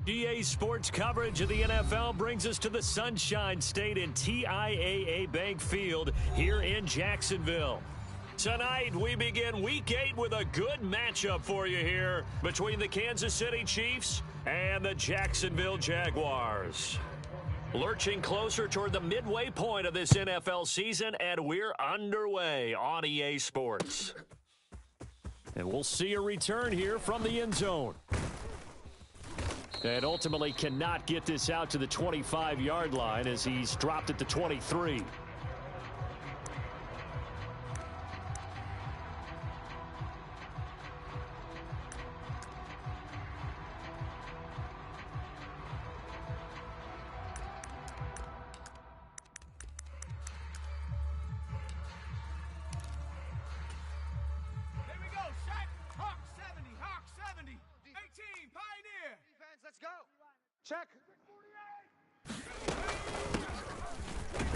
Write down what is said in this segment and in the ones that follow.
EA Sports coverage of the NFL brings us to the Sunshine State in TIAA Bank Field here in Jacksonville. Tonight, we begin Week 8 with a good matchup for you here between the Kansas City Chiefs and the Jacksonville Jaguars. Lurching closer toward the midway point of this NFL season, and we're underway on EA Sports. And we'll see a return here from the end zone. And ultimately cannot get this out to the 25-yard line as he's dropped at the 23.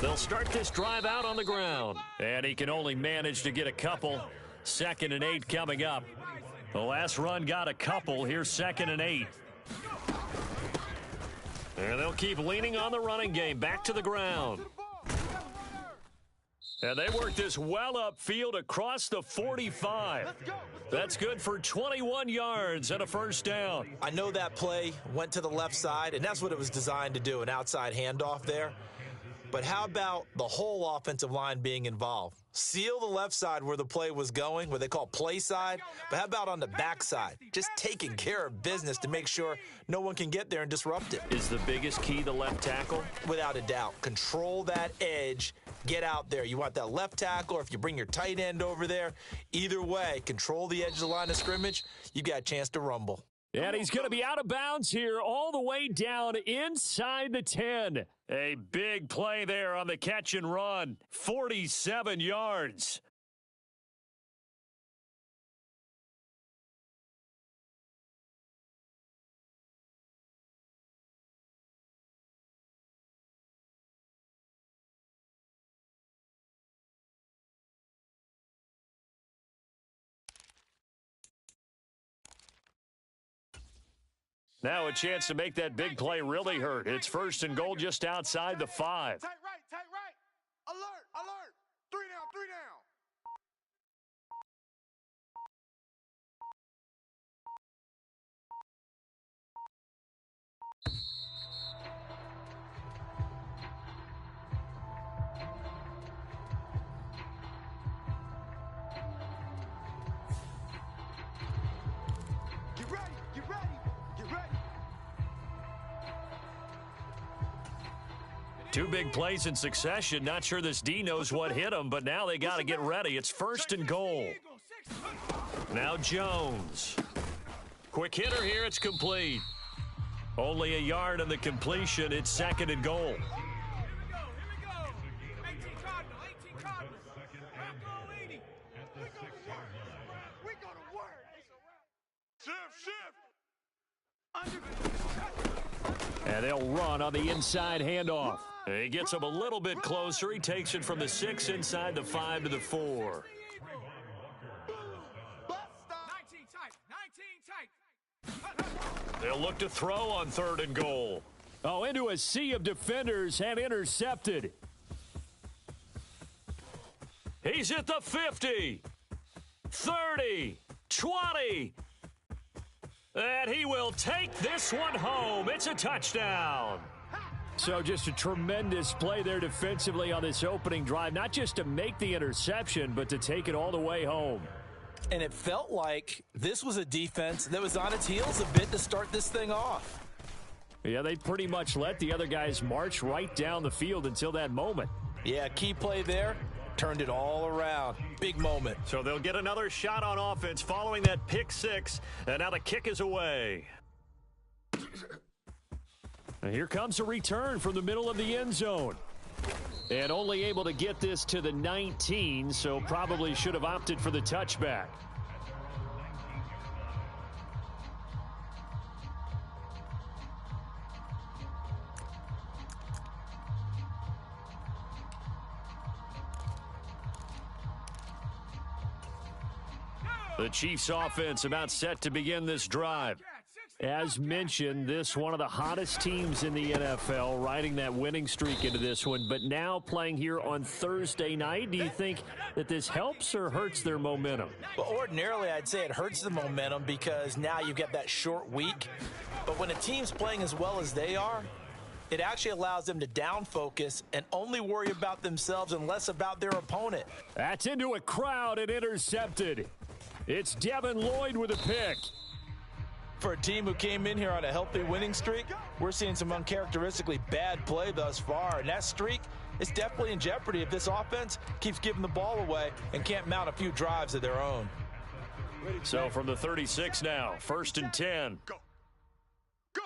They'll start this drive out on the ground, and he can only manage to get a couple. 2nd and 8 coming up. The last run got a couple. Here's 2nd and 8. And they'll keep leaning on the running game. Back to the ground. And they work this well upfield across the 45. That's good for 21 yards and a first down. I know that play went to the left side, and that's what it was designed to do, an outside handoff there. But how about the whole offensive line being involved? Seal the left side where the play was going, where they call play side. But how about on the back side? Just taking care of business to make sure no one can get there and disrupt it. Is the biggest key the left tackle? Without a doubt. Control that edge. Get out there. You want that left tackle, or if you bring your tight end over there, either way, control the edge of the line of scrimmage. You got a chance to rumble. And he's going to be out of bounds here all the way down inside the 10. A big play there on the catch and run. 47 yards. Now a chance to make that big play really hurt. It's 1st and goal just outside the 5. Tight right. Alert. 3 down. Get ready. Two big plays in succession. Not sure this D knows what hit him, but now they got to get ready. It's 1st and goal. Now Jones. Quick hitter here. It's complete. Only a yard on the completion. It's 2nd and goal. Here we go. 18 Cardinal. We go to work. Shift. And they'll run on the inside handoff. He gets him a little bit closer. He takes it from the 6 inside the 5 to the 4. 19 tight. They'll look to throw on 3rd and goal. Oh, into a sea of defenders and intercepted. He's at the 50, 30, 20. And he will take this one home. It's a touchdown. So just a tremendous play there defensively on this opening drive. Not just to make the interception, but to take it all the way home. And it felt like this was a defense that was on its heels a bit to start this thing off. Yeah, they pretty much let the other guys march right down the field until that moment. Yeah, key play there. Turned it all around. Big moment. So they'll get another shot on offense following that pick 6. And now the kick is away. And here comes a return from the middle of the end zone. And only able to get this to the 19, so probably should have opted for the touchback. The Chiefs offense about set to begin this drive. As mentioned, this one of the hottest teams in the NFL, riding that winning streak into this one, but now playing here on Thursday night. Do you think that this helps or hurts their momentum? Well, ordinarily, I'd say it hurts the momentum because now you get that short week. But when a team's playing as well as they are, it actually allows them to down focus and only worry about themselves and less about their opponent. That's into a crowd and intercepted. It's Devin Lloyd with a pick. For a team who came in here on a healthy winning streak, we're seeing some uncharacteristically bad play thus far, and that streak is definitely in jeopardy if this offense keeps giving the ball away and can't mount a few drives of their own. So from the 36 now, 1st and 10. Go. Go.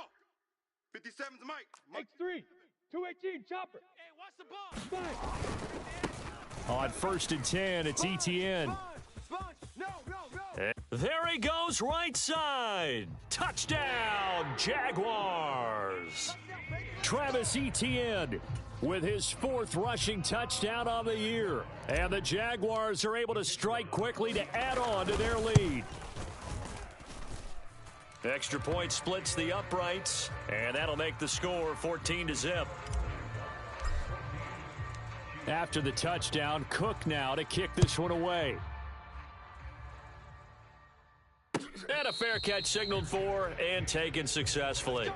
57's Mike. X3, 218, chopper. Hey, watch the ball. On 1st and 10, it's ETN. Sponge. No. There he goes, right side. Touchdown, Jaguars. Travis Etienne with his 4th rushing touchdown on the year. And the Jaguars are able to strike quickly to add on to their lead. Extra point splits the uprights, and that'll make the score 14-0. After the touchdown, Cook now to kick this one away. And a fair catch signaled for and taken successfully.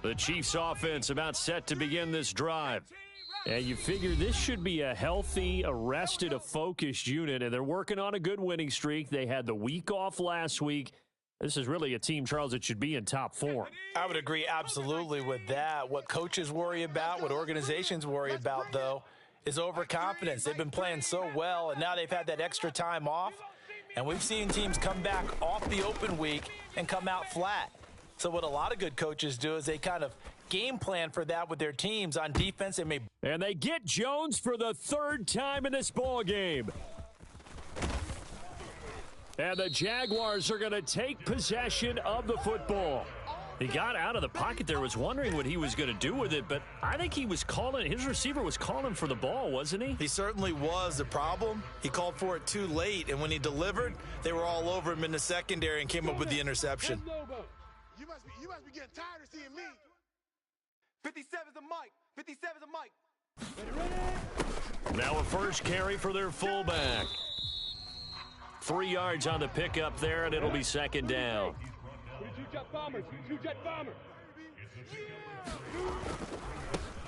The Chiefs offense about set to begin this drive. And you figure this should be a healthy, arrested, a focused unit, and they're working on a good winning streak. They had the week off last week. This is really a team, Charles, that should be in top form. I would agree absolutely with that. What coaches worry about, what organizations worry about, though, is overconfidence. They've been playing so well, and now they've had that extra time off. And we've seen teams come back off the open week and come out flat. So what a lot of good coaches do is they kind of game plan for that with their teams. On defense, they may. And they get Jones for the 3rd time in this ball game. And the Jaguars are going to take possession of the football. He got out of the pocket there, was wondering what he was going to do with it, but I think he was calling, his receiver was calling for the ball, wasn't he? He certainly was. The problem, he called for it too late, and when he delivered, they were all over him in the secondary and came up with the interception. You must be getting tired of seeing me. 57's a Mike. 57's a Mike. Now a first carry for their fullback. 3 yards on the pickup there, and it'll be 2nd down. 2-jet bombers. 2-jet bomber.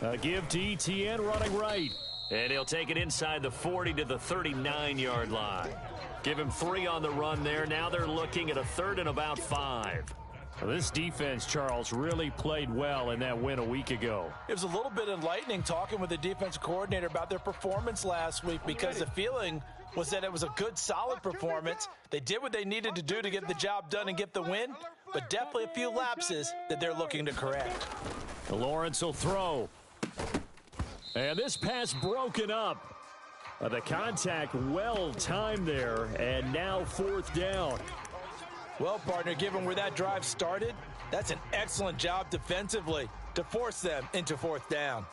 A give to ETN running right. And he'll take it inside the 40 to the 39-yard line. Give him 3 on the run there. Now they're looking at a 3rd and about 5. Well, this defense, Charles, really played well in that win a week ago. It was a little bit enlightening talking with the defensive coordinator about their performance last week because the feeling was that it was a good, solid performance. They did what they needed to do to get the job done and get the win, but definitely a few lapses that they're looking to correct. Lawrence will throw. And this pass broken up. The contact well timed there, and now 4th down. Well, partner, given where that drive started, that's an excellent job defensively to force them into 4th down.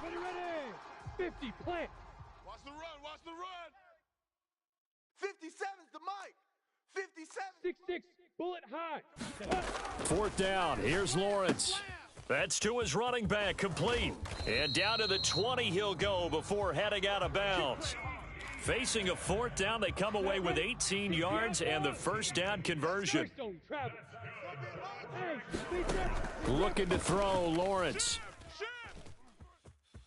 Ready. 50, plant. Watch the run. 57's the Mike. 57. 6-6, bullet high. 4th down. Here's Lawrence. That's to his running back, complete. And down to the 20 he'll go before heading out of bounds. Facing a 4th down, they come away with 18 yards and the 1st down conversion. Looking to throw, Lawrence.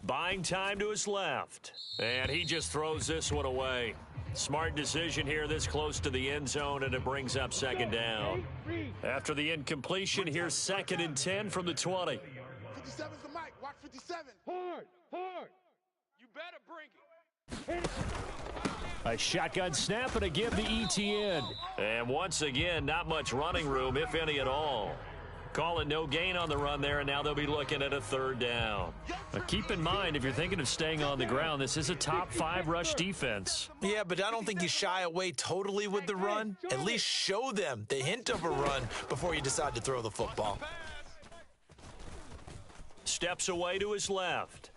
Buying time to his left. And he just throws this one away. Smart decision here this close to the end zone, and it brings up 2nd down. After the incompletion, here's 2nd and 10 from the 20. 57's the Mike. Watch 57. Hard. You better bring it. A shotgun snap and a give to ETN. And once again, not much running room, if any at all. Call it no gain on the run there, and now they'll be looking at a third down. Now keep in mind, if you're thinking of staying on the ground, this is a top 5 rush defense. Yeah, but I don't think you shy away totally with the run. At least show them the hint of a run before you decide to throw the football. Steps away to his left.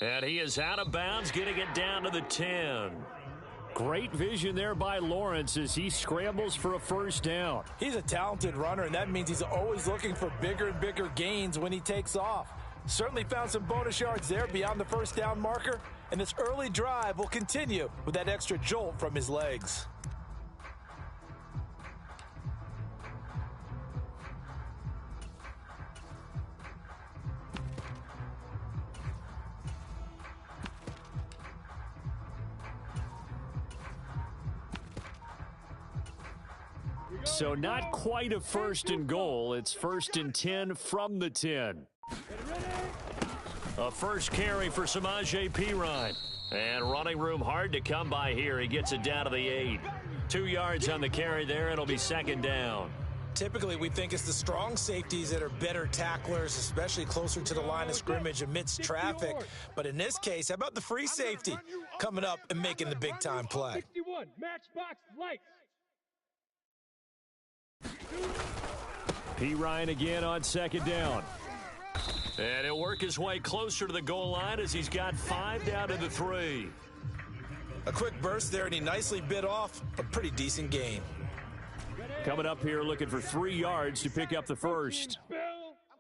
And he is out of bounds, getting it down to the 10. Great vision there by Lawrence as he scrambles for a first down. He's a talented runner, and that means he's always looking for bigger and bigger gains when he takes off. Certainly found some bonus yards there beyond the first down marker, and this early drive will continue with that extra jolt from his legs. So not quite a first and goal. It's 1st and 10 from the 10. A first carry for Samaje Perine. And running room hard to come by here. He gets it down to the 8. 2 yards on the carry there. It'll be second down. Typically, we think it's the strong safeties that are better tacklers, especially closer to the line of scrimmage amidst traffic. But in this case, how about the free safety coming up and making the big-time play? 61, matchbox lights. Perine again on second down. And he'll work his way closer to the goal line as he's got 5 down to the 3. A quick burst there, and he nicely bit off a pretty decent gain. Coming up here looking for 3 yards to pick up the first. I'm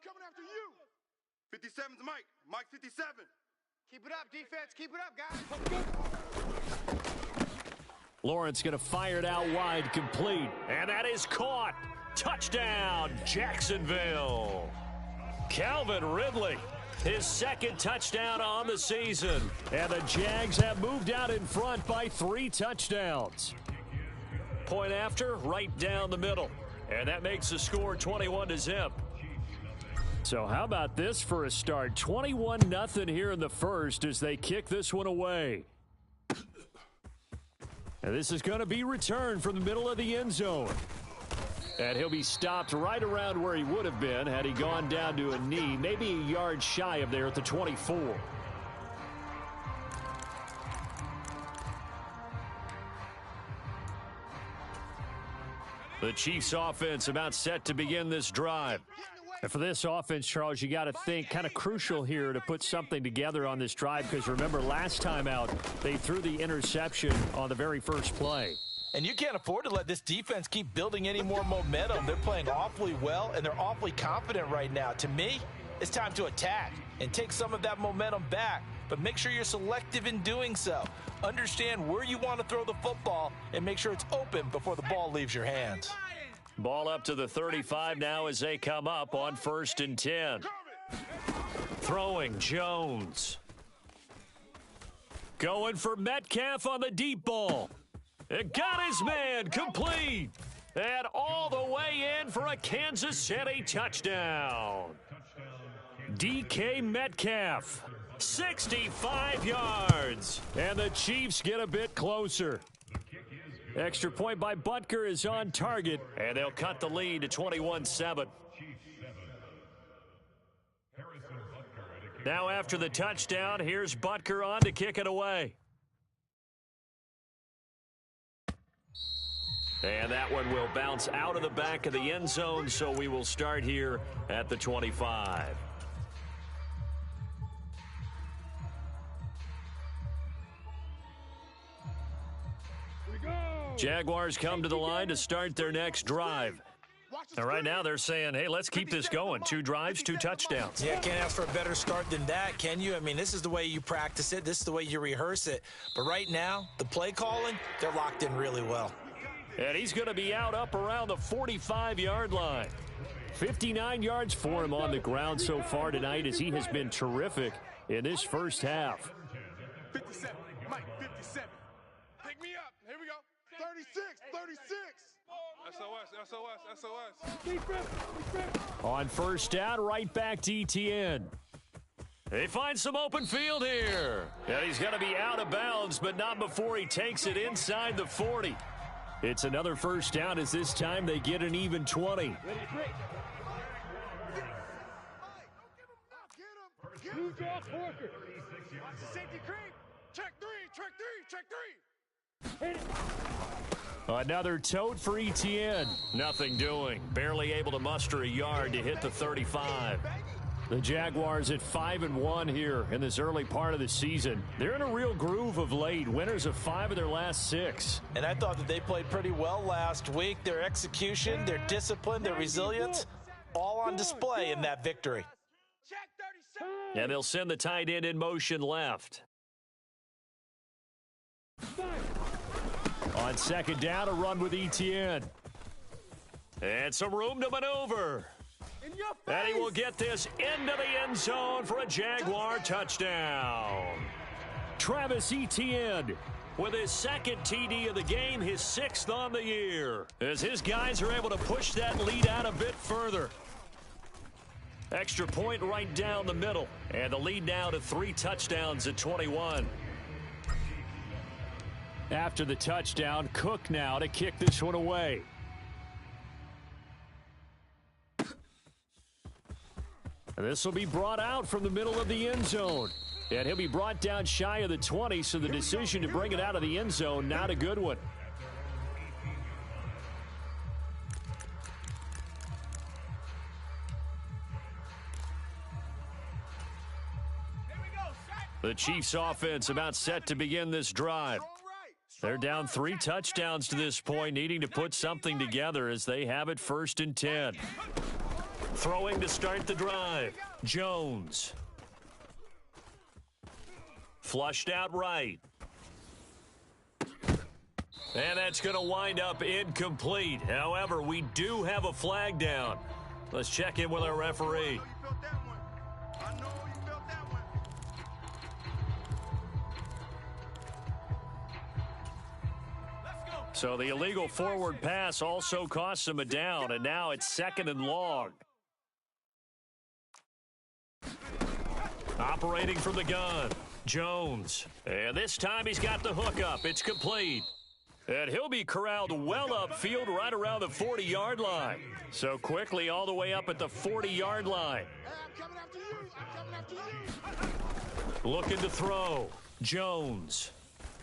coming after you. 57's Mike. Mike 57. Keep it up, defense. Keep it up, guys. Lawrence going to fire it out wide, complete. And that is caught. Touchdown, Jacksonville. Calvin Ridley, his second touchdown on the season. And the Jags have moved out in front by 3 touchdowns. Point after, right down the middle. And that makes the score 21-0. So how about this for a start? 21-0 here in the first as they kick this one away. And this is going to be returned from the middle of the end zone. And he'll be stopped right around where he would have been had he gone down to a knee, maybe a yard shy of there at the 24. The Chiefs offense about set to begin this drive. And for this offense, Charles, you got to think kind of crucial here to put something together on this drive because remember last time out they threw the interception on the very first play. And you can't afford to let this defense keep building any more momentum. They're playing awfully well, and they're awfully confident right now. To me, it's time to attack and take some of that momentum back. But make sure you're selective in doing so. Understand where you want to throw the football and make sure it's open before the ball leaves your hands. Ball up to the 35 now as they come up on 1st and 10. Throwing Jones. Going for Metcalf on the deep ball. It got his man complete. And all the way in for a Kansas City touchdown. DK Metcalf, 65 yards. And the Chiefs get a bit closer. Extra point by Butker is on target, and they'll cut the lead to 21-7. Now after the touchdown, here's Butker on to kick it away. And that one will bounce out of the back of the end zone, so we will start here at the 25. Jaguars come to the line to start their next drive. And right now they're saying, hey, let's keep this going. 2 drives, 2 touchdowns. Yeah, can't ask for a better start than that, can you? I mean, this is the way you practice it. This is the way you rehearse it. But right now, the play calling, they're locked in really well. And he's going to be out up around the 45-yard line. 59 yards for him on the ground so far tonight as he has been terrific in this first half. 57, Mike, 57. Pick me up. Here we go. 36, 36. SOS. On first down, right back to ETN. They find some open field here. And he's going to be out of bounds, but not before he takes it inside the 40. It's another first down as this time they get an even 20. Blue draw Corker. Watch the safety creep. Check three. Hit it. Another tote for Etienne. Nothing doing. Barely able to muster a yard to hit the 35. The Jaguars at 5-1 here in this early part of the season. They're in a real groove of late. Winners of 5 of their last 6. And I thought that they played pretty well last week. Their execution, their discipline, their resilience, all on display in that victory. Check 37. And they'll send the tight end in motion left. On second down, a run with Etienne. And some room to maneuver. And he will get this into the end zone for a Jaguar touchdown. Travis Etienne with his second TD of the game, his 6th on the year, as his guys are able to push that lead out a bit further. Extra point right down the middle, and the lead now to 3 touchdowns at 21. After the touchdown, Cook now to kick this one away. This will be brought out from the middle of the end zone. And he'll be brought down shy of the 20, so the decision to bring it out of the end zone, not a good one. The Chiefs offense about set to begin this drive. They're down 3 touchdowns to this point, needing to put something together as they have it 1st and 10. Throwing to start the drive, Jones. Flushed out right. And that's going to wind up incomplete. However, we do have a flag down. Let's check in with our referee. So the illegal forward pass also costs him a down, and now it's 2nd and long. Operating from the gun, Jones. And this time he's got the hook up. It's complete. And he'll be corralled well upfield right around the 40-yard line. So quickly all the way up at the 40-yard line. Looking to throw, Jones.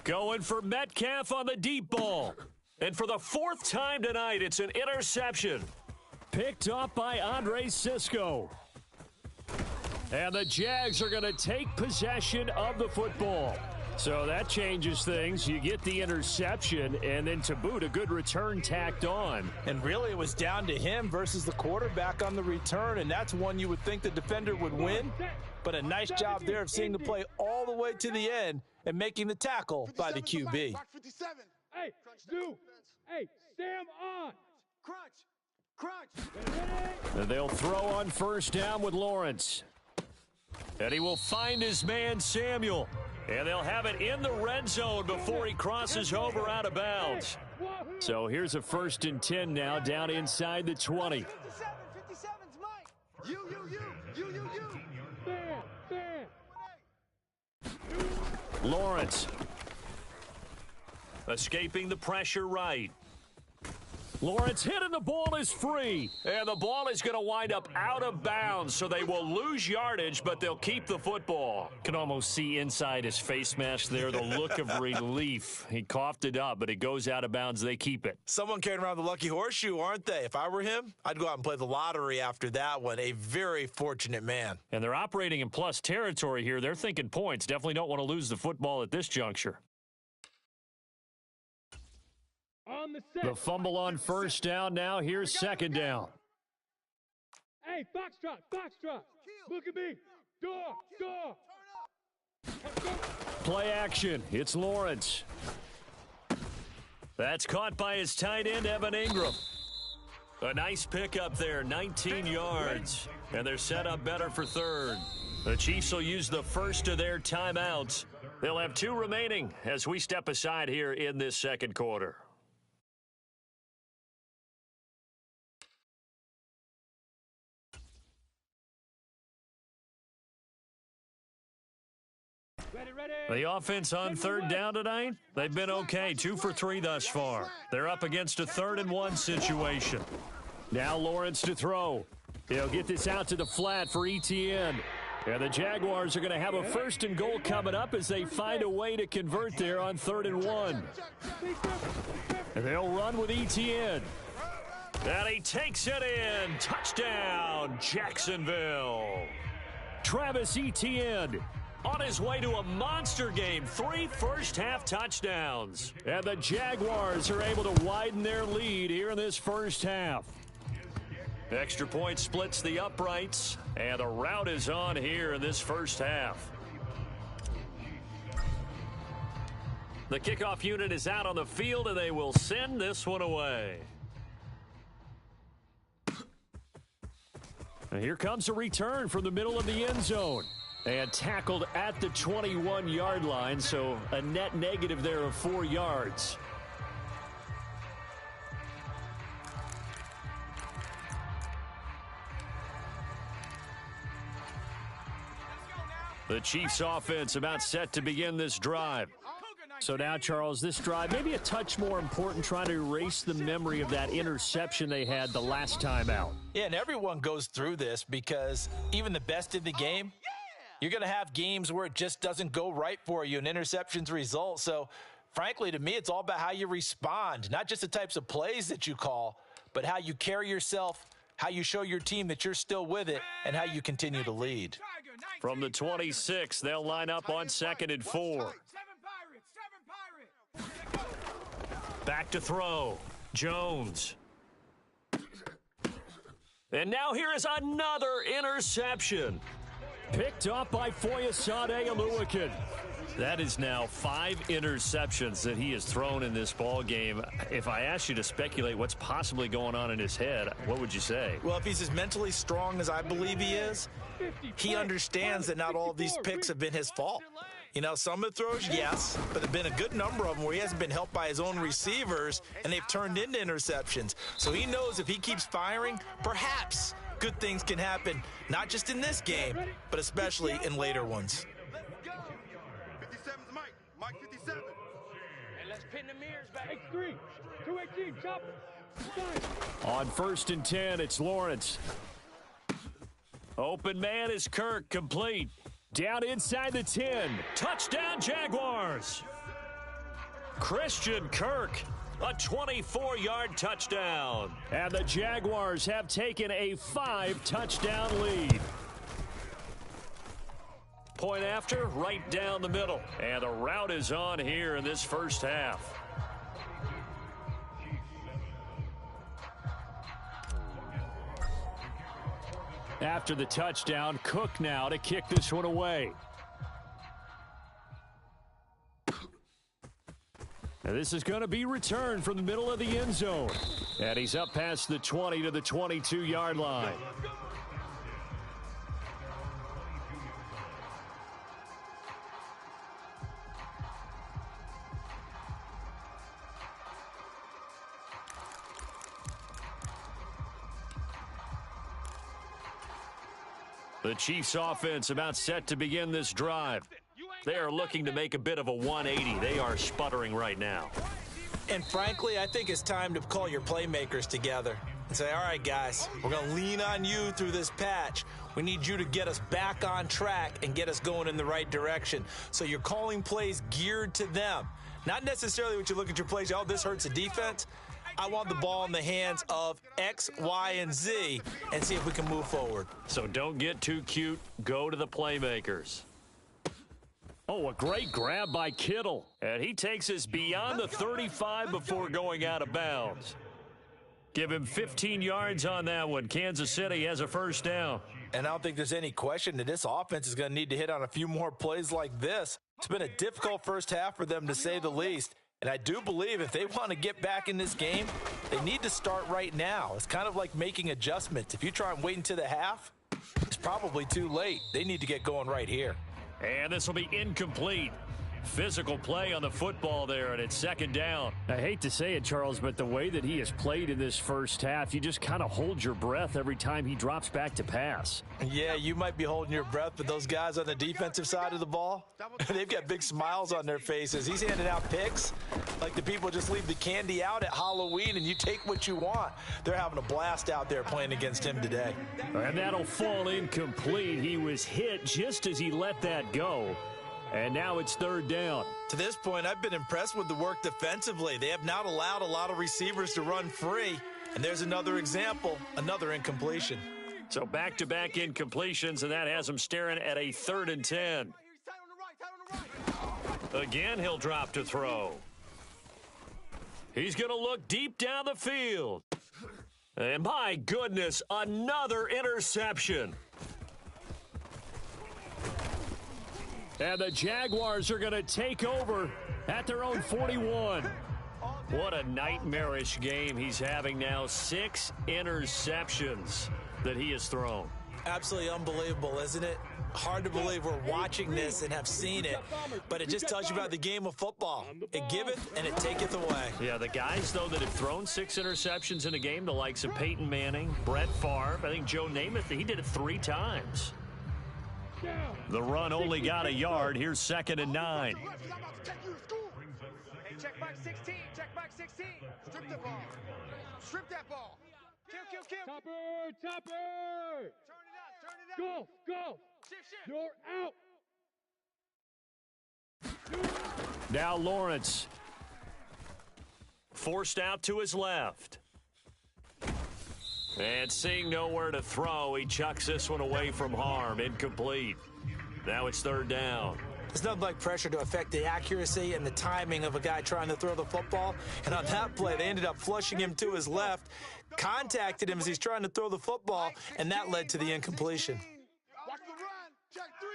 Going for Metcalf on the deep ball. And for the 4th time tonight, it's an interception. Picked up by Andre Cisco. And the Jags are going to take possession of the football. So that changes things. You get the interception, and then to boot, a good return tacked on. And really, it was down to him versus the quarterback on the return, and that's one you would think the defender would win. But a nice job there of seeing the play all the way to the end and making the tackle by the QB. Hey, Stu. Hey, Sam on. Crunch. And they'll throw on 1st down with Lawrence. And he will find his man, Samuel. And they'll have it in the red zone before he crosses over out of bounds. So here's a 1st and 10 now down inside the 20. 57's Mike. You. Lawrence. Escaping the pressure right. Lawrence hit and the ball is free. And the ball is going to wind up out of bounds, so they will lose yardage, but they'll keep the football. Can almost see inside his face mask there the look of relief. He coughed it up, but it goes out of bounds. They keep it. Someone carrying around the lucky horseshoe, aren't they? If I were him, I'd go out and play the lottery after that one. A very fortunate man. And they're operating in plus territory here. They're thinking points. Definitely don't want to lose the football at this juncture. On the set. The fumble on 1st down. Now here's 2nd down. Hey, Foxtrot. Look at me. Door. Play action. It's Lawrence. That's caught by his tight end, Evan Ingram. A nice pickup there, 19 yards. And they're set up better for 3rd. The Chiefs will use the first of their timeouts. They'll have 2 remaining as we step aside here in this 2nd quarter. The offense on third down tonight, they've been okay. 2 for 3 thus far. They're up against a 3rd and 1 situation. Now Lawrence to throw. He'll get this out to the flat for Etienne. And the Jaguars are going to have a 1st and goal coming up as they find a way to convert there on 3rd and 1. And they'll run with Etienne. And he takes it in. Touchdown, Jacksonville. Travis Etienne on his way to a monster game. 3 first-half touchdowns. And the Jaguars are able to widen their lead here in this first half. Extra point splits the uprights, and the route is on here in this first half. The kickoff unit is out on the field, and they will send this one away. And here comes a return from the middle of the end zone. And tackled at the 21-yard line, so a net negative there of 4 yards. The Chiefs offense about set to begin this drive. So now, Charles, this drive maybe a touch more important, trying to erase the memory of that interception they had the last time out. Yeah, and everyone goes through this because even the best in the game, you're going to have games where it just doesn't go right for you and interceptions result. So, frankly, to me, it's all about how you respond, not just the types of plays that you call, but how you carry yourself, how you show your team that you're still with it, and how you continue to lead. From the 26, they'll line up on 2nd and 4. Back to throw. Jones. And now here is another interception. Picked up by Foyesade Oluwakin. That is now 5 interceptions that he has thrown in this ball game. If I asked you to speculate what's possibly going on in his head, what would you say? Well, if he's as mentally strong as I believe he is, he understands that not all of these picks have been his fault. You know, some of the throws, yes, but there have been a good number of them where he hasn't been helped by his own receivers, and they've turned into interceptions. So he knows if he keeps firing, perhaps good things can happen, not just in this game, but especially in later ones. 57's Mike. Mike 57. And let's pin the mirrors back. X3, 218, chop. On 1st and 10, it's Lawrence. Open man is Kirk, complete. Down inside the 10. Touchdown, Jaguars. Christian Kirk, a 24-yard touchdown. And the Jaguars have taken a 5-touchdown lead. Point after, right down the middle. And the route is on here in this first half. After the touchdown, Cook now to kick this one away. And this is going to be returned from the middle of the end zone. And he's up past the 20 to the 22-yard line. The Chiefs offense about set to begin this drive. They are looking to make a bit of a 180. They are sputtering right now. And frankly, I think it's time to call your playmakers together and say, all right, guys, we're going to lean on you through this patch. We need you to get us back on track and get us going in the right direction. So you're calling plays geared to them. Not necessarily what you look at your plays, oh, this hurts the defense. I want the ball in the hands of X, Y, and Z and see if we can move forward. So don't get too cute. Go to the playmakers. Oh, a great grab by Kittle. And he takes us beyond the 35 before going out of bounds. Give him 15 yards on that one. Kansas City has a first down. And I don't think there's any question that this offense is going to need to hit on a few more plays like this. It's been a difficult first half for them, to say the least. And I do believe if they want to get back in this game, they need to start right now. It's kind of like making adjustments. If you try and wait until the half, it's probably too late. They need to get going right here. And this will be incomplete. Physical play on the football there, and it's second down. I hate to say it, Charles, but the way that he has played in this first half, you just kind of hold your breath every time he drops back to pass. Yeah, you might be holding your breath, but those guys on the defensive side of the ball, they've got big smiles on their faces. He's handing out picks like the people just leave the candy out at Halloween and you take what you want. They're having a blast out there playing against him today. And that'll fall incomplete. He was hit just as he let that go. And now it's third down. To this point, I've been impressed with the work defensively. They have not allowed a lot of receivers to run free. And there's another example, another incompletion. So back-to-back incompletions, and that has him staring at a 3rd and 10. Again, he'll drop to throw. He's going to look deep down the field. And my goodness, another interception. And the Jaguars are going to take over at their own 41. What a nightmarish game he's having now. 6 interceptions that he has thrown. Absolutely unbelievable, isn't it? Hard to believe we're watching this and have seen it, but it just tells you about the game of football. It giveth and it taketh away. Yeah, the guys, though, that have thrown 6 interceptions in a game, the likes of Peyton Manning, Brett Favre, I think Joe Namath, he did it 3 times. The run only got a yard. Here's 2nd and 9. Hey, check back 16. Check back 16. Strip the ball. Strip that ball. Kill. Topper! Turn it up. Go! Shift. You're out! Now Lawrence. Forced out to his left. And seeing nowhere to throw, he chucks this one away from harm. Incomplete. Now it's 3rd down. There's nothing like pressure to affect the accuracy and the timing of a guy trying to throw the football. And on that play, they ended up flushing him to his left, contacted him as he's trying to throw the football, and that led to the incompletion. Watch the run. Check 3.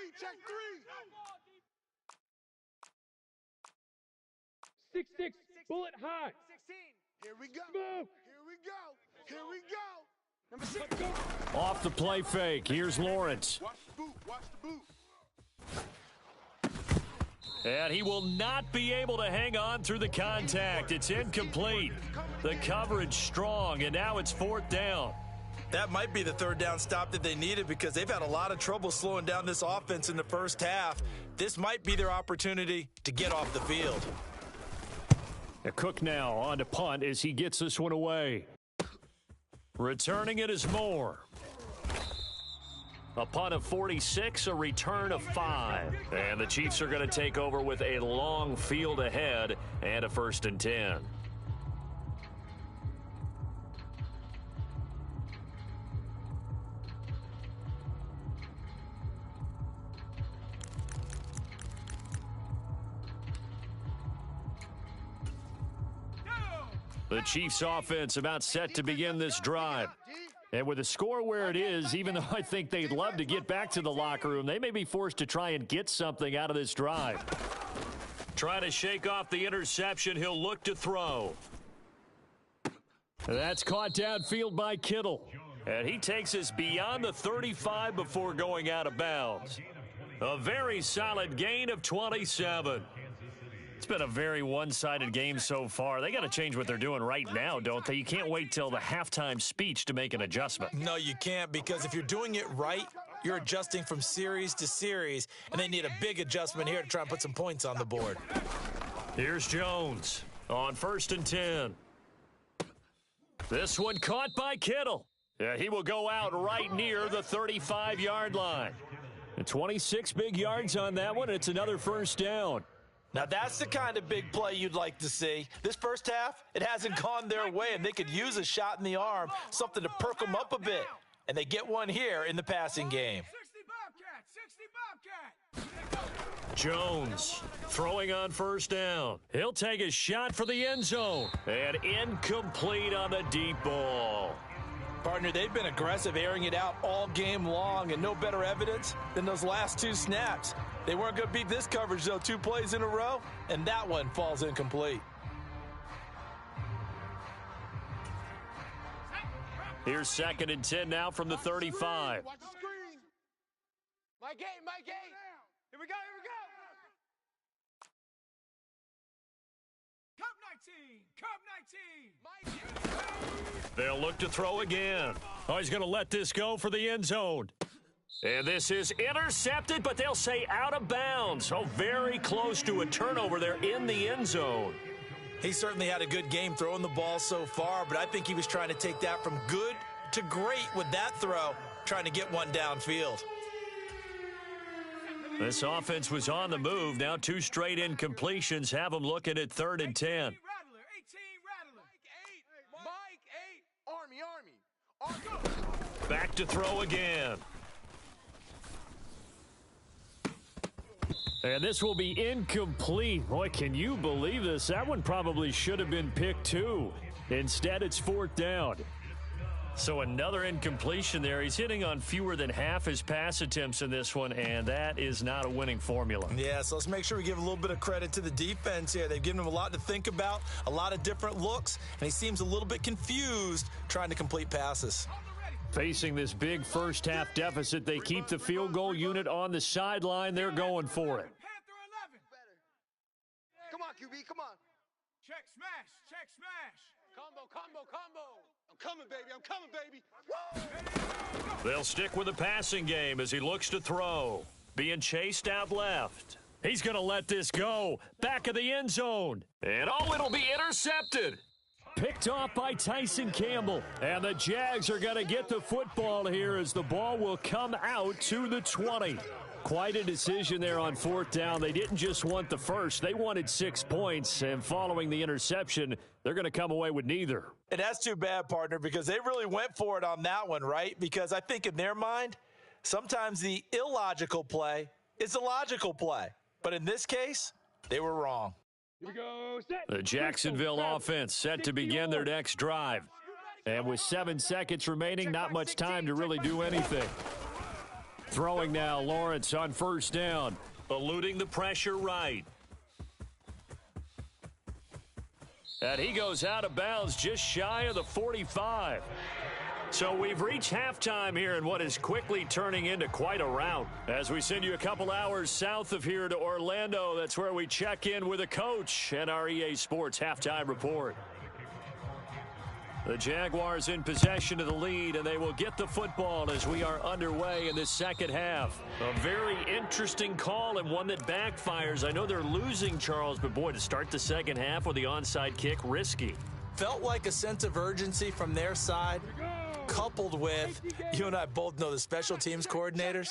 6-6, bullet high. 16. Here we go. Smoke. Here we go. Number 6. Off the play fake. Here's Lawrence. Watch the boot. And he will not be able to hang on through the contact. It's incomplete. The coverage strong, and now it's 4th down. That might be the 3rd down stop that they needed because they've had a lot of trouble slowing down this offense in the first half. This might be their opportunity to get off the field. Cook now on to punt as he gets this one away. Returning it is Moore. A punt of 46, a return of 5. And the Chiefs are going to take over with a long field ahead and a 1st and 10. The Chiefs offense about set to begin this drive. And with the score where it is, even though I think they'd love to get back to the locker room, they may be forced to try and get something out of this drive. Trying to shake off the interception, he'll look to throw. That's caught downfield by Kittle. And he takes us beyond the 35 before going out of bounds. A very solid gain of 27. It's been a very one-sided game so far. They got to change what they're doing right now, don't they? You can't wait till the halftime speech to make an adjustment. No, you can't, because if you're doing it right, you're adjusting from series to series, and they need a big adjustment here to try and put some points on the board. Here's Jones on 1st and 10. This one caught by Kittle. Yeah, he will go out right near the 35-yard line. And 26 big yards on that one. It's another 1st down. Now, that's the kind of big play you'd like to see. This first half, it hasn't gone their way, and they could use a shot in the arm, something to perk them up a bit. And they get one here in the passing game. 60 Bobcat. Jones throwing on 1st down. He'll take a shot for the end zone. And incomplete on the deep ball. Partner, they've been aggressive, airing it out all game long, and no better evidence than those last 2 snaps. They weren't going to beat this coverage, though, 2 plays in a row, and that one falls incomplete. Here's 2nd and 10 now from the 35. Watch the screen. My game. Here we go. They'll look to throw again. Oh, he's going to let this go for the end zone. And this is intercepted, but they'll say out of bounds. Oh, very close to a turnover there in the end zone. He certainly had a good game throwing the ball so far, but I think he was trying to take that from good to great with that throw, trying to get one downfield. This offense was on the move. Now 2 straight incompletions have them looking at 3rd and 10. Back to throw again. And this will be incomplete. Boy, can you believe this? That one probably should have been picked too. Instead, it's 4th down. So another incompletion there. He's hitting on fewer than half his pass attempts in this one, and that is not a winning formula. Yeah, so let's make sure we give a little bit of credit to the defense here. They've given him a lot to think about, a lot of different looks, and he seems a little bit confused trying to complete passes. Facing this big first-half deficit, they keep the field goal unit on the sideline. They're going for it. Come on, QB, come on. Check smash, check smash. Combo, combo, combo. I'm coming, baby. I'm coming, baby. Woo! They'll stick with the passing game as he looks to throw. Being chased out left. He's going to let this go. Back of the end zone. And it'll be intercepted. Picked off by Tyson Campbell. And the Jags are going to get the football here as the ball will come out to the 20. Quite a decision there on 4th down. They didn't just want the first. They wanted 6 points. And following the interception, they're going to come away with neither. And that's too bad, partner, because they really went for it on that one, right? Because I think in their mind, sometimes the illogical play is the logical play. But in this case, they were wrong. The Jacksonville offense set to begin their next drive. And with 7 seconds remaining, not much time to really do anything. Throwing now, Lawrence on 1st down. Eluding the pressure right. And he goes out of bounds just shy of the 45. So we've reached halftime here in what is quickly turning into quite a rout. As we send you a couple hours south of here to Orlando, that's where we check in with a coach and our EA Sports halftime report. The Jaguars in possession of the lead, and they will get the football as we are underway in this second half. A very interesting call and one that backfires. I know they're losing, Charles, but boy, to start the second half with the onside kick, risky. Felt like a sense of urgency from their side, coupled with, you and I both know the special teams coordinators,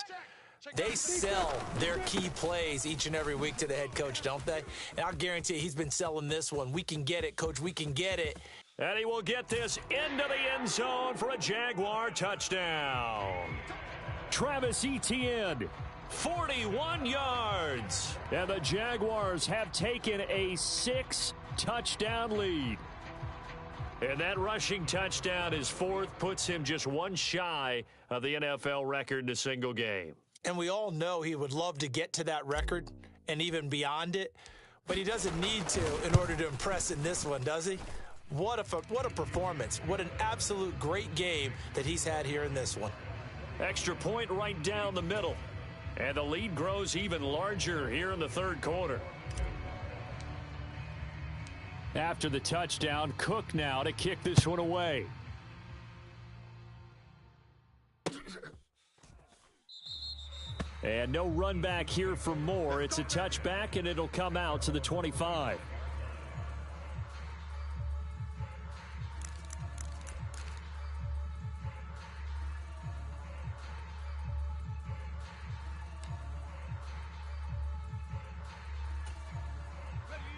they sell their key plays each and every week to the head coach, don't they? And I'll guarantee you he's been selling this one. We can get it, coach, we can get it. And he will get this into the end zone for a Jaguar touchdown. Travis Etienne, 41 yards. And the Jaguars have taken a 6-touchdown lead. And that rushing touchdown, his 4th, puts him just one shy of the NFL record in a single game. And we all know he would love to get to that record and even beyond it, but he doesn't need to in order to impress in this one, does he? What a performance. What an absolute great game that he's had here in this one. Extra point right down the middle. And the lead grows even larger here in the 3rd quarter. After the touchdown, Cook now to kick this one away. And no run back here for Moore. It's a touchback, and it'll come out to the 25.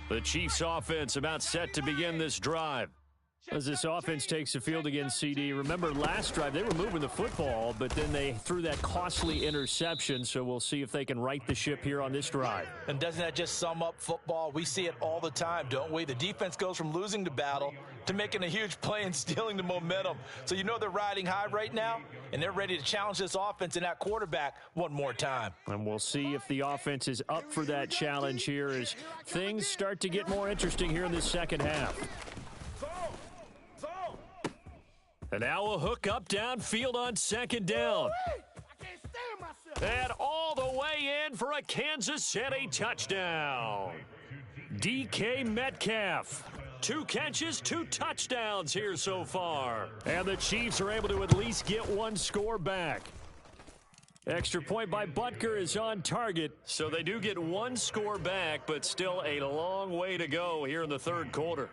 The Chiefs offense about set to begin this drive. As this offense takes the field against CD, remember last drive they were moving the football, but then they threw that costly interception, so we'll see if they can right the ship here on this drive. And doesn't that just sum up football? We see it all the time, don't we? The defense goes from losing the battle to making a huge play and stealing the momentum. So you know they're riding high right now, and they're ready to challenge this offense and that quarterback one more time. And we'll see if the offense is up for that challenge here as things start to get more interesting here in this second half. And now a hook up downfield on 2nd down. And all the way in for a Kansas City touchdown. DK Metcalf. 2 catches, 2 touchdowns here so far. And the Chiefs are able to at least get 1 score back. Extra point by Butker is on target, so they do get 1 score back, but still a long way to go here in the third quarter.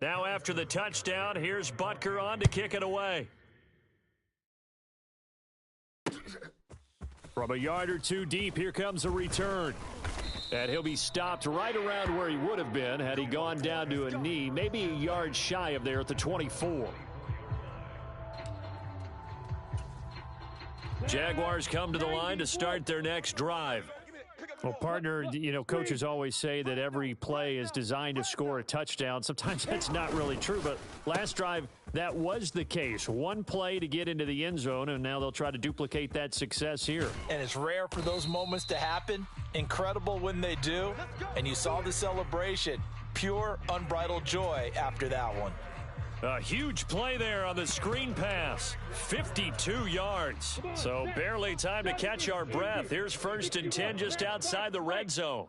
Now after the touchdown, here's Butker on to kick it away. From a yard or 2 deep, here comes a return. And he'll be stopped right around where he would have been had he gone down to a knee, maybe a yard shy of there at the 24. Jaguars come to the line to start their next drive. Well, partner, coaches always say that every play is designed to score a touchdown. Sometimes that's not really true, but last drive, that was the case. 1 play to get into the end zone, and now they'll try to duplicate that success here. And it's rare for those moments to happen. Incredible when they do. And you saw the celebration. Pure, unbridled joy after that one. A huge play there on the screen pass. 52 yards. So barely time to catch our breath. Here's 1st and 10 just outside the red zone.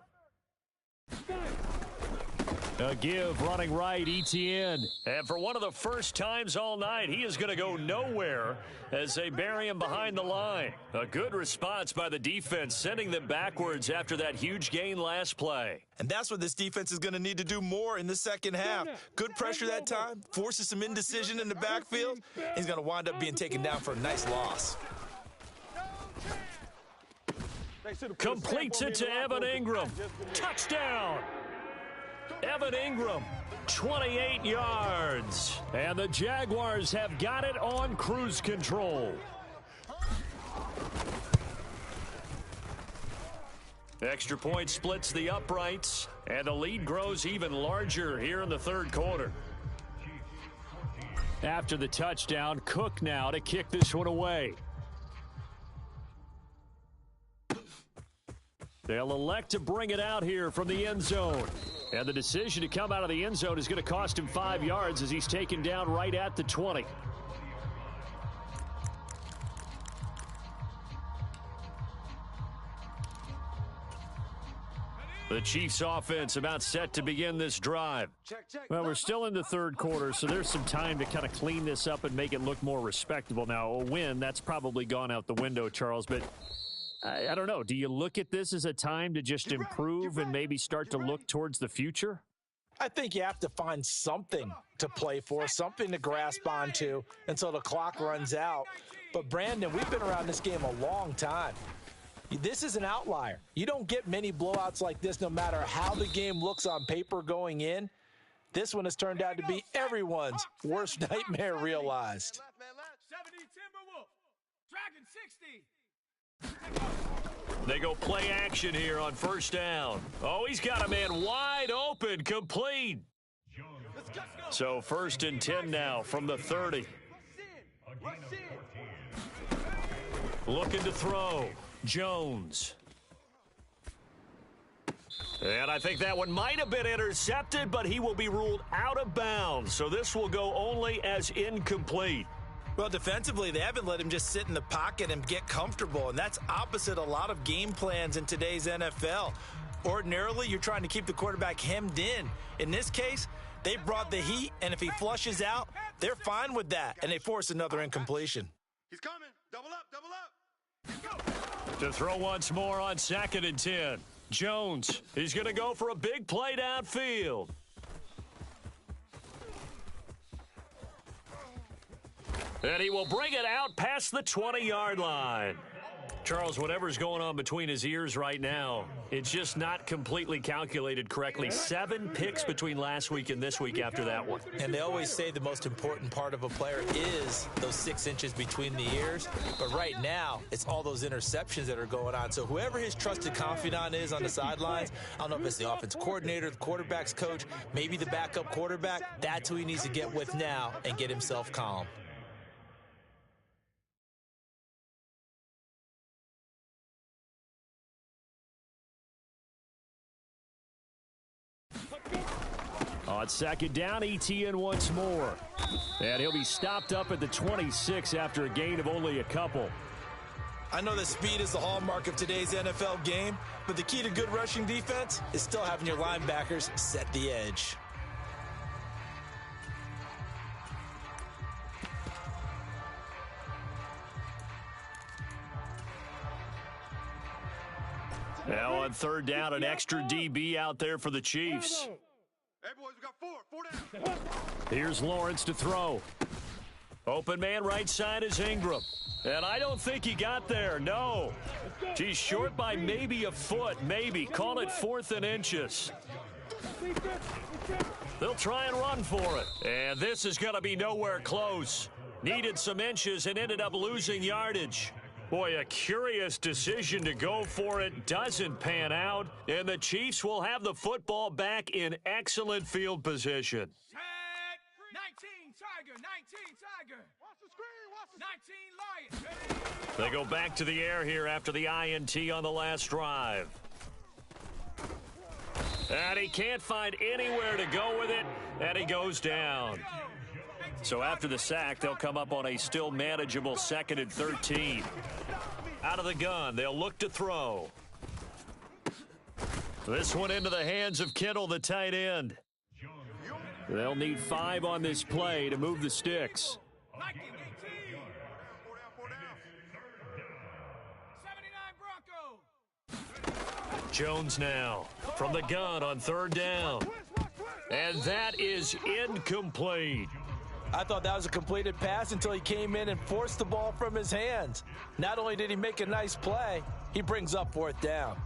A give running right, Etienne. And for one of the first times all night, he is going to go nowhere as they bury him behind the line. A good response by the defense, sending them backwards after that huge gain last play. And that's what this defense is going to need to do more in the second half. Good pressure that time, forces some indecision in the backfield. He's going to wind up being taken down for a nice loss. Completes it to Evan Ingram. Touchdown! Evan Ingram, 28 yards. And the Jaguars have got it on cruise control. Extra point splits the uprights, and the lead grows even larger here in the third quarter. After the touchdown, Cook now to kick this one away. They'll elect to bring it out here from the end zone. And the decision to come out of the end zone is going to cost him 5 yards as he's taken down right at the 20. The Chiefs offense about set to begin this drive. Well, we're still in the third quarter, so there's some time to kind of clean this up and make it look more respectable. Now, a win, that's probably gone out the window, Charles, but I don't know. Do you look at this as a time to just improve and maybe start to look towards the future? I think you have to find something to play for, something to grasp onto until the clock runs out. But, Brandon, we've been around this game a long time. This is an outlier. You don't get many blowouts like this no matter how the game looks on paper going in. This one has turned out to be everyone's worst nightmare realized. 70 Timberwolf. Dragon 60. They go play action here on first down. Oh, he's got a man wide open, complete. So 1st and 10 now from the 30. Looking to throw. Jones. And I think that one might have been intercepted, but he will be ruled out of bounds. So this will go only as incomplete. Well, defensively, they haven't let him just sit in the pocket and get comfortable, and that's opposite a lot of game plans in today's NFL. Ordinarily, you're trying to keep the quarterback hemmed in. In this case, they brought the heat, and if he flushes out, they're fine with that, and they force another incompletion. He's coming. Double up, double up. To throw once more on 2nd and 10. Jones, he's going to go for a big play downfield. And he will bring it out past the 20-yard line. Charles, whatever's going on between his ears right now, it's just not completely calculated correctly. 7 picks between last week and this week after that one. And they always say the most important part of a player is those 6 inches between the ears. But right now, it's all those interceptions that are going on. So whoever his trusted confidant is on the sidelines, I don't know if it's the offensive coordinator, the quarterback's coach, maybe the backup quarterback, that's who he needs to get with now and get himself calm. On 2nd down, Etienne once more. And he'll be stopped up at the 26 after a gain of only a couple. I know that speed is the hallmark of today's NFL game, but the key to good rushing defense is still having your linebackers set the edge. Now on third down, an extra DB out there for the Chiefs. Hey, boys, we got four down. Here's Lawrence to throw. Open man right side is Ingram. And I don't think he got there, no. He's short by maybe a foot, maybe. Call it 4th and inches. They'll try and run for it. And this is going to be nowhere close. Needed some inches and ended up losing yardage. Boy, a curious decision to go for it. Doesn't pan out. And the Chiefs will have the football back in excellent field position. 19 Tiger, 19 Tiger. Watch the screen, watch the 19 Lion. They go back to the air here after the INT on the last drive. And he can't find anywhere to go with it, and he goes down. So after the sack, they'll come up on a still manageable 2nd and 13. Out of the gun, they'll look to throw. This one into the hands of Kittle, the tight end. They'll need 5 on this play to move the sticks. 79 Bronco. Jones now from the gun on third down. And that is incomplete. I thought that was a completed pass until he came in and forced the ball from his hands. Not only did he make a nice play, he brings up 4th down.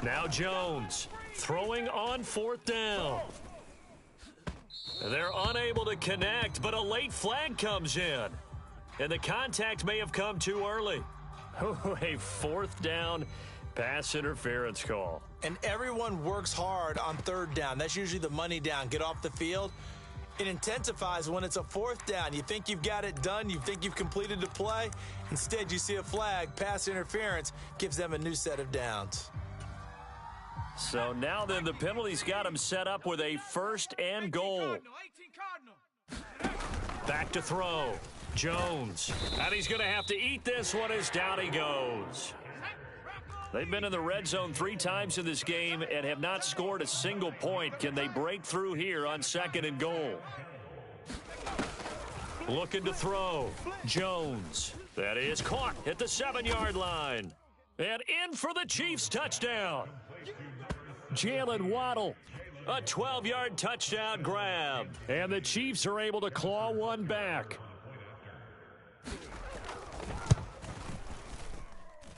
Now Jones throwing on 4th down. They're unable to connect, but a late flag comes in. And the contact may have come too early. Oh, a 4th down pass interference call. And everyone works hard on third down. That's usually the money down. Get off the field. It intensifies when it's a 4th down. You think you've got it done. You think you've completed the play. Instead, you see a flag. Pass interference gives them a new set of downs. So now then the penalty's got him set up with a 1st and goal. Back to throw. Jones. And he's going to have to eat this one as down he goes. They've been in the red zone 3 times in this game and have not scored a single point. Can they break through here on 2nd and goal? Looking to throw. Jones. That is caught at the 7-yard line. And in for the Chiefs touchdown. Jalen Waddle, a 12-yard touchdown grab. And the Chiefs are able to claw one back.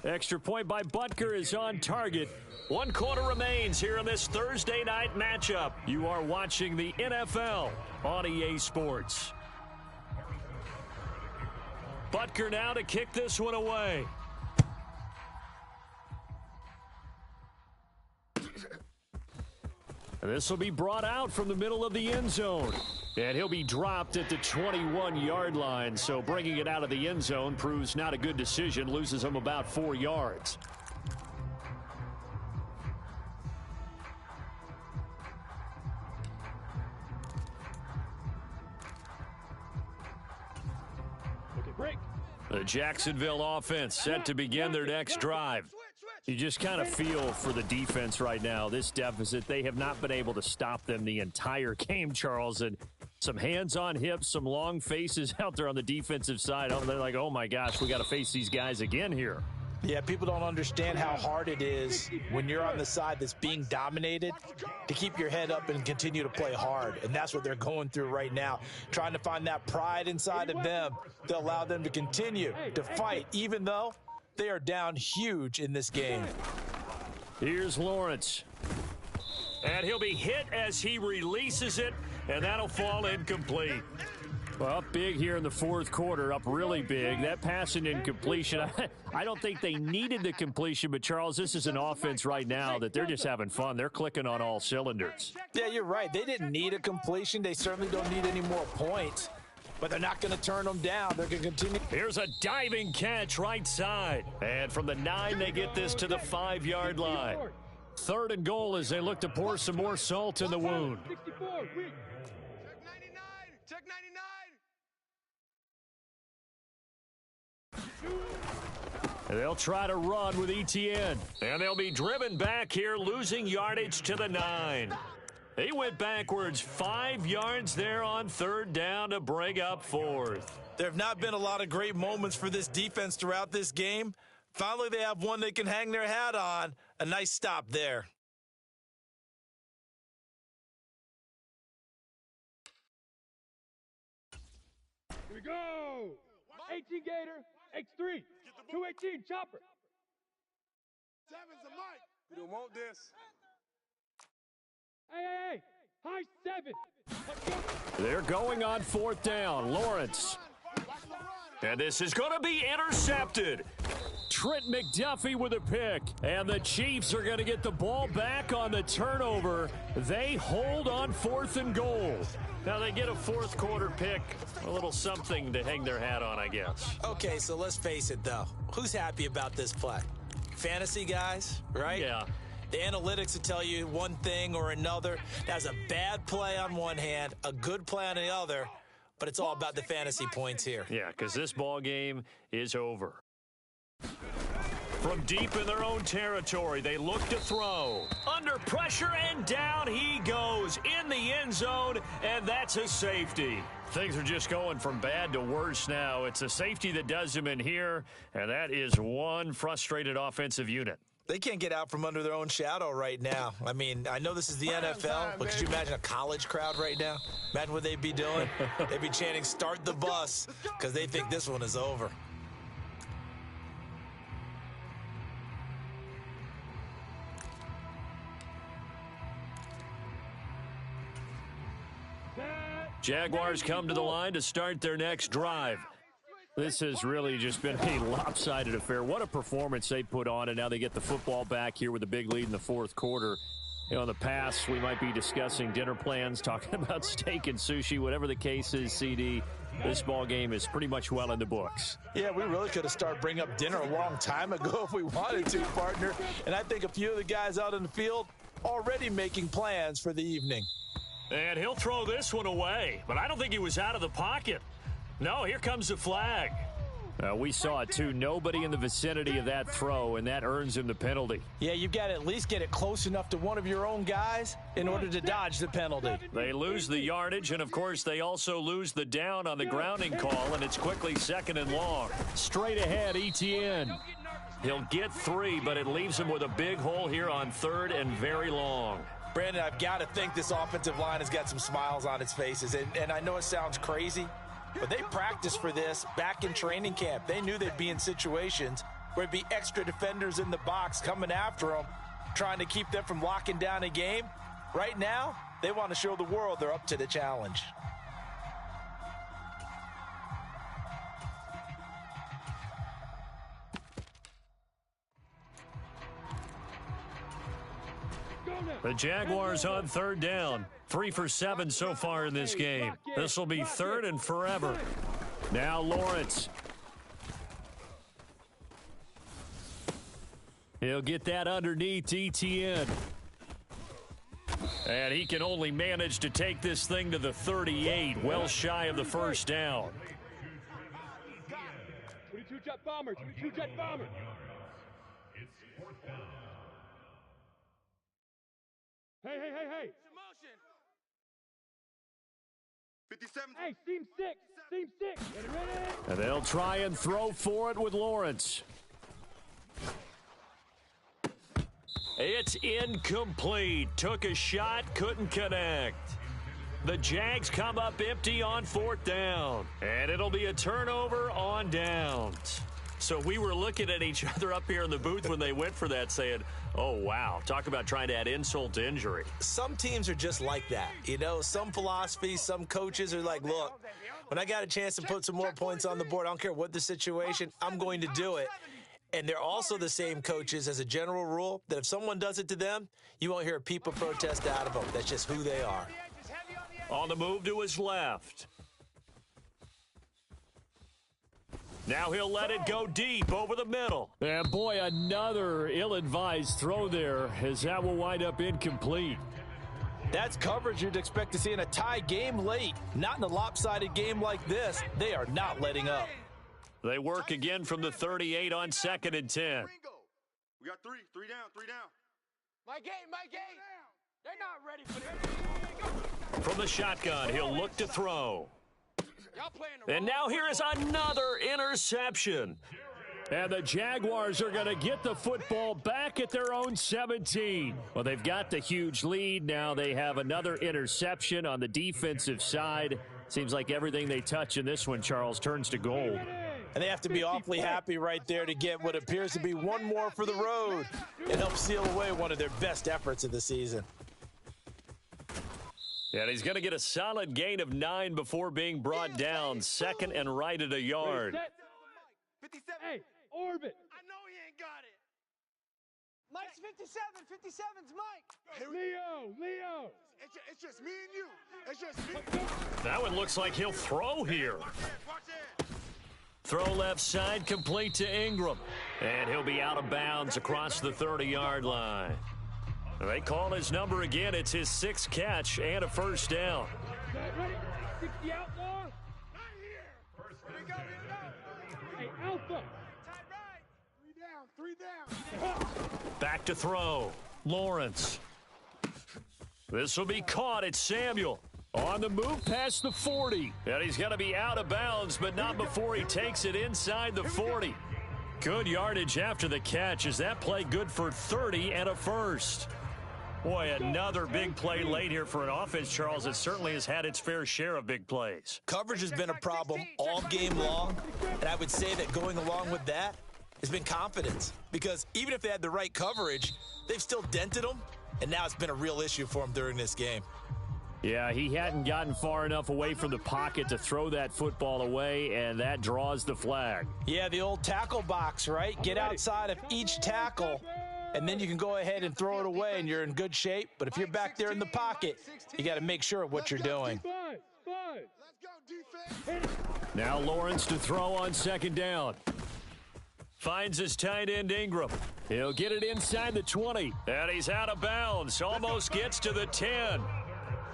Extra point by Butker is on target. 1 quarter remains here in this Thursday night matchup. You are watching the NFL on EA Sports. Butker now to kick this one away. This will be brought out from the middle of the end zone. And he'll be dropped at the 21-yard line. So bringing it out of the end zone proves not a good decision. Loses him about 4 yards. The Jacksonville offense set to begin their next drive. You just kind of feel for the defense right now, this deficit. They have not been able to stop them the entire game, Charles. And some hands on hips, some long faces out there on the defensive side. They're like, oh, my gosh, we got to face these guys again here. Yeah, people don't understand how hard it is when you're on the side that's being dominated to keep your head up and continue to play hard. And that's what they're going through right now, trying to find that pride inside of them to allow them to continue to fight, even though they are down huge in this game. Here's Lawrence. And he'll be hit as he releases it, and that'll fall incomplete. Well, up big here in the 4th quarter, up really big. That pass and incompletion, I don't think they needed the completion, but, Charles, this is an offense right now that they're just having fun. They're clicking on all cylinders. Yeah, you're right. They didn't need a completion. They certainly don't need any more points, but they're not going to turn them down. They're going to continue. Here's a diving catch right side. And from the 9, they get this to the 5-yard line. 3rd and goal as they look to pour some more salt in the wound. Check 99. Check 99. And they'll try to run with Etienne. And they'll be driven back here, losing yardage to the 9. He went backwards 5 yards there on 3rd down to bring up 4th. There have not been a lot of great moments for this defense throughout this game. Finally, they have one they can hang their hat on. A nice stop there. Here we go. 18 Gator, X3, 218 Chopper. 7's a mic. We don't want this. Hey, high 7. They're going on 4th down. Lawrence. And this is going to be intercepted. Trent McDuffie with a pick. And the Chiefs are going to get the ball back on the turnover. They hold on 4th and goal. Now they get a 4th quarter pick. A little something to hang their hat on, I guess. Okay, so let's face it, though. Who's happy about this play? Fantasy guys, right? Yeah. The analytics will tell you one thing or another. That's a bad play on one hand, a good play on the other, but it's all about the fantasy points here. Yeah, because this ball game is over. From deep in their own territory, they look to throw. Under pressure, and down he goes in the end zone, and that's a safety. Things are just going from bad to worse now. It's a safety that does him in here, and that is one frustrated offensive unit. They can't get out from under their own shadow right now. I mean, I know this is the NFL, but could you imagine a college crowd right now? Imagine what they'd be doing. They'd be chanting, "Start the bus," because they think this one is over. Jaguars come to the line to start their next drive. This has really just been a lopsided affair. What a performance they put on, and now they get the football back here with a big lead in the 4th quarter. You know, in the past, we might be discussing dinner plans, talking about steak and sushi, whatever the case is, CD. This ball game is pretty much well in the books. Yeah, we really could have started bringing up dinner a long time ago if we wanted to, partner. And I think a few of the guys out in the field already making plans for the evening. And he'll throw this one away, but I don't think he was out of the pocket. No, here comes the flag. We saw it, too. Nobody in the vicinity of that throw, and that earns him the penalty. Yeah, you've got to at least get it close enough to one of your own guys in order to dodge the penalty. They lose the yardage, and, of course, they also lose the down on the grounding call, and it's quickly 2nd and long. Straight ahead, Etienne. He'll get 3, but it leaves him with a big hole here on 3rd and very long. Brandon, I've got to think this offensive line has got some smiles on its faces, and I know it sounds crazy, but they practiced for this back in training camp. They knew they'd be in situations where it'd be extra defenders in the box coming after them, trying to keep them from locking down a game. Right now, they want to show the world they're up to the challenge. The Jaguars on 3rd down. 3 for 7 so far in this game. This will be 3rd and forever. Now Lawrence. He'll get that underneath Etienne. And he can only manage to take this thing to the 38, well shy of the 1st down. 22 jet bomber, 22 jet bomber. Hey. 57. Hey, seam 6. Ready. And they'll try and throw for it with Lawrence. It's incomplete. Took a shot, couldn't connect. The Jags come up empty on 4th down. And it'll be a turnover on downs. So we were looking at each other up here in the booth when they went for that saying, oh, wow, talk about trying to add insult to injury. Some teams are just like that. You know, some philosophies, some coaches are like, look, when I got a chance to put some more points on the board, I don't care what the situation, I'm going to do it. And they're also the same coaches as a general rule that if someone does it to them, you won't hear a people protest out of them. That's just who they are. On the move to his left. Now he'll let it go deep over the middle. And boy, another ill-advised throw there as that will wind up incomplete. That's coverage you'd expect to see in a tie game late. Not in a lopsided game like this. They are not letting up. They work again from the 38 on 2nd and 10. We got three down. My game. They're not ready for this. From the shotgun, he'll look to throw. Y'all playing the And now here is another interception. And the Jaguars are going to get the football back at their own 17. Well, they've got the huge lead. Now they have another interception on the defensive side. Seems like everything they touch in this one, Charles, turns to gold. And they have to be awfully happy right there to get what appears to be one more for the road and help seal away one of their best efforts of the season. And he's going to get a solid gain of 9 before being brought down. 2nd and right at a yard. 57. Hey, orbit. I know he ain't got it. Mike's 57. 57's Mike. Leo. It's just me and you. It's just me. That one looks like he'll throw here. Watch it. Throw left side, complete to Ingram. And he'll be out of bounds across the 30-yard line. They call his number again. It's his 6th catch and a first down. Ready? 60 outlaw. Not here. Here we go. Hey, Alpha. Tight right. Three down. Back to throw. Lawrence. This will be caught. It's Samuel. On the move past the 40. And he's going to be out of bounds, but not before he takes it inside the 40. Good yardage after the catch. Is that play good for 30 and a first? Boy, another big play late here for an offense, Charles. It certainly has had its fair share of big plays. Coverage has been a problem all game long, and I would say that going along with that has been confidence. Because even if they had the right coverage, they've still dented them, and now it's been a real issue for them during this game. Yeah, he hadn't gotten far enough away from the pocket to throw that football away, and that draws the flag. Yeah, the old tackle box, right? Get outside of each tackle, and then you can go ahead and throw it away, and you're in good shape. But if you're back there in the pocket, you got to make sure of what you're doing. Let's go, defense. Now Lawrence to throw on 2nd down. Finds his tight end Ingram. He'll get it inside the 20. And he's out of bounds. Almost gets to the 10.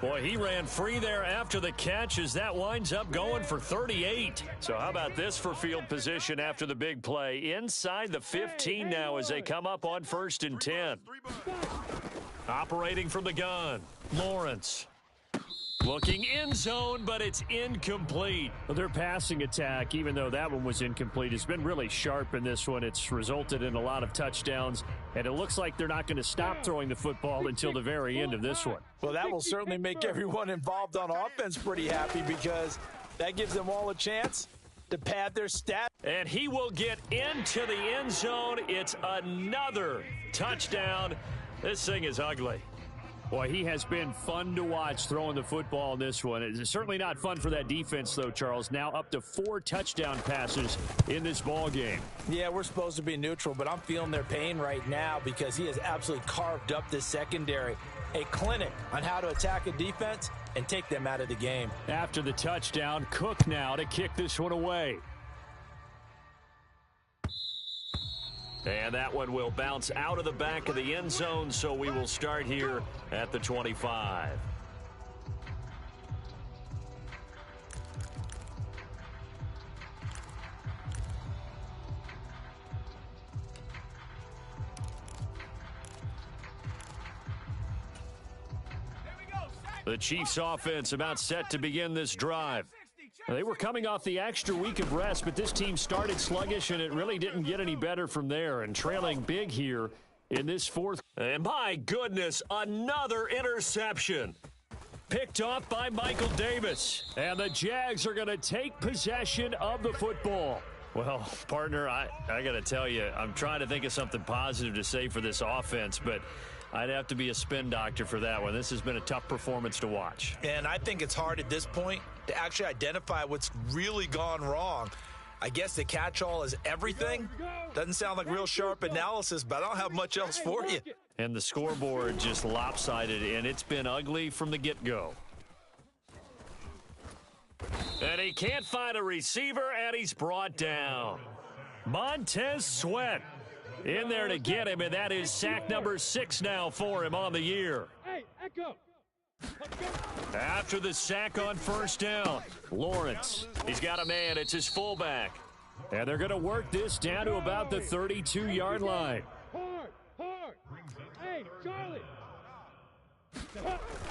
Boy, he ran free there after the catch as that winds up going for 38. So how about this for field position after the big play? Inside the 15 now as they come up on 1st and 10. Operating from the gun, Lawrence. Looking end zone, but it's incomplete. Well, their passing attack, even though that one was incomplete, has been really sharp in this one. It's resulted in a lot of touchdowns, and it looks like they're not going to stop throwing the football until the very end of this one. Well, that will certainly make everyone involved on offense pretty happy because that gives them all a chance to pad their stats. And he will get into the end zone. It's another touchdown. This thing is ugly. Boy, he has been fun to watch throwing the football in this one. It's certainly not fun for that defense, though, Charles. Now up to 4 touchdown passes in this ball game. Yeah, we're supposed to be neutral, but I'm feeling their pain right now because he has absolutely carved up this secondary. A clinic on how to attack a defense and take them out of the game. After the touchdown, Cook now to kick this one away. And that one will bounce out of the back of the end zone, so we will start here at the 25. The Chiefs offense about set to begin this drive. They were coming off the extra week of rest, but this team started sluggish, and it really didn't get any better from there. And trailing big here in this 4th. And my goodness, another interception. Picked off by Michael Davis. And the Jags are going to take possession of the football. Well, partner, I got to tell you, I'm trying to think of something positive to say for this offense, but I'd have to be a spin doctor for that one. This has been a tough performance to watch. And I think it's hard at this point to actually identify what's really gone wrong. I guess the catch-all is everything. Doesn't sound like real sharp analysis, but I don't have much else for you. And the scoreboard just lopsided, and it's been ugly from the get-go. And he can't find a receiver, and he's brought down. Montez Sweat in there to get him, and that is sack number 6 now for him on the year. Hey, Echo. After the sack on 1st down, Lawrence, he's got a man. It's his fullback. And they're going to work this down to about the 32-yard line. Hard. Hey, Charlie.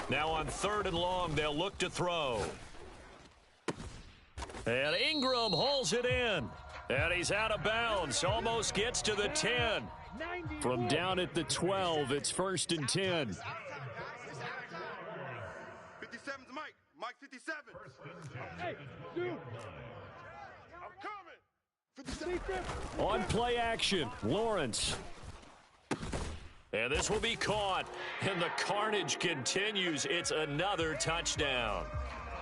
Now on 3rd and long, they'll look to throw. And Ingram hauls it in. And he's out of bounds. Almost gets to the 10. From down at the 12, it's 1st and 10. 57's Mike. Mike 57. Hey, dude. I'm coming. On play action, Lawrence. And this will be caught. And the carnage continues. It's another touchdown.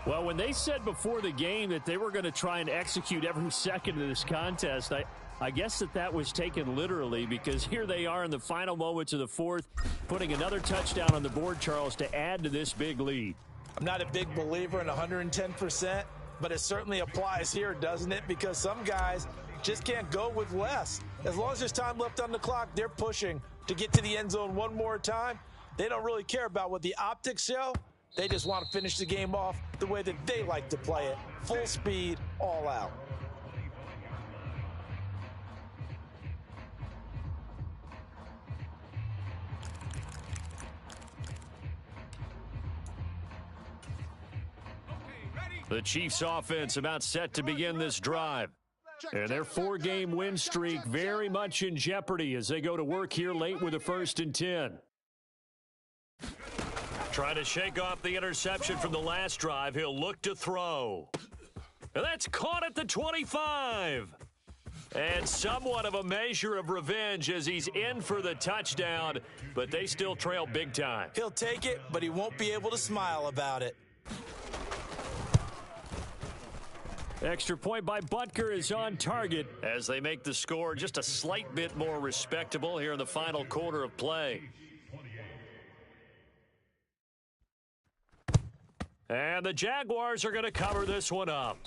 Well, when they said before the game that they were going to try and execute every second of this contest, I guess that was taken literally, because here they are in the final moments of the 4th, putting another touchdown on the board, Charles, to add to this big lead. I'm not a big believer in 110%, but it certainly applies here, doesn't it? Because some guys just can't go with less. As long as there's time left on the clock, they're pushing to get to the end zone one more time. They don't really care about what the optics show. They just want to finish the game off the way that they like to play it. Full speed, all out. The Chiefs offense about set to begin this drive. And their 4-game win streak very much in jeopardy as they go to work here late with a 1st and 10. Trying to shake off the interception from the last drive. He'll look to throw. And that's caught at the 25. And somewhat of a measure of revenge as he's in for the touchdown, but they still trail big time. He'll take it, but he won't be able to smile about it. Extra point by Butker is on target as they make the score just a slight bit more respectable here in the final quarter of play. And the Jaguars are going to cover this one up.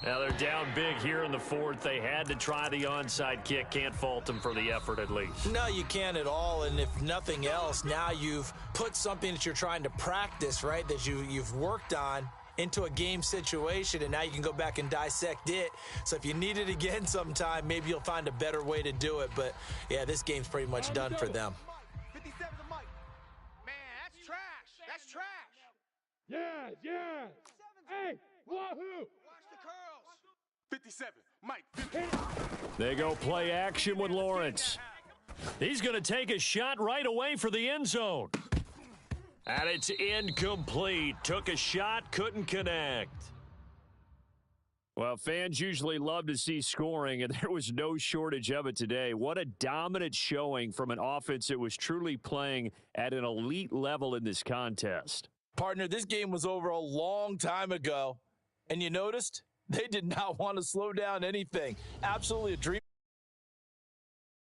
Now they're down big here in the 4th. They had to try the onside kick. Can't fault them for the effort at least. No, you can't at all. And if nothing else, now you've put something that you're trying to practice, right, that you've worked on into a game situation, and now you can go back and dissect it. So if you need it again sometime, maybe you'll find a better way to do it. But, yeah, this game's pretty much done for them. 57's Mike. Man, that's trash. That's trash. Yeah. Hey, wahoo. Watch the curls. 57, Mike. 50. They go play action with Lawrence. He's going to take a shot right away for the end zone. And it's incomplete. Took a shot, couldn't connect. Well, fans usually love to see scoring, and there was no shortage of it today. What a dominant showing from an offense that was truly playing at an elite level in this contest. Partner, this game was over a long time ago, and you noticed they did not want to slow down anything. Absolutely a dream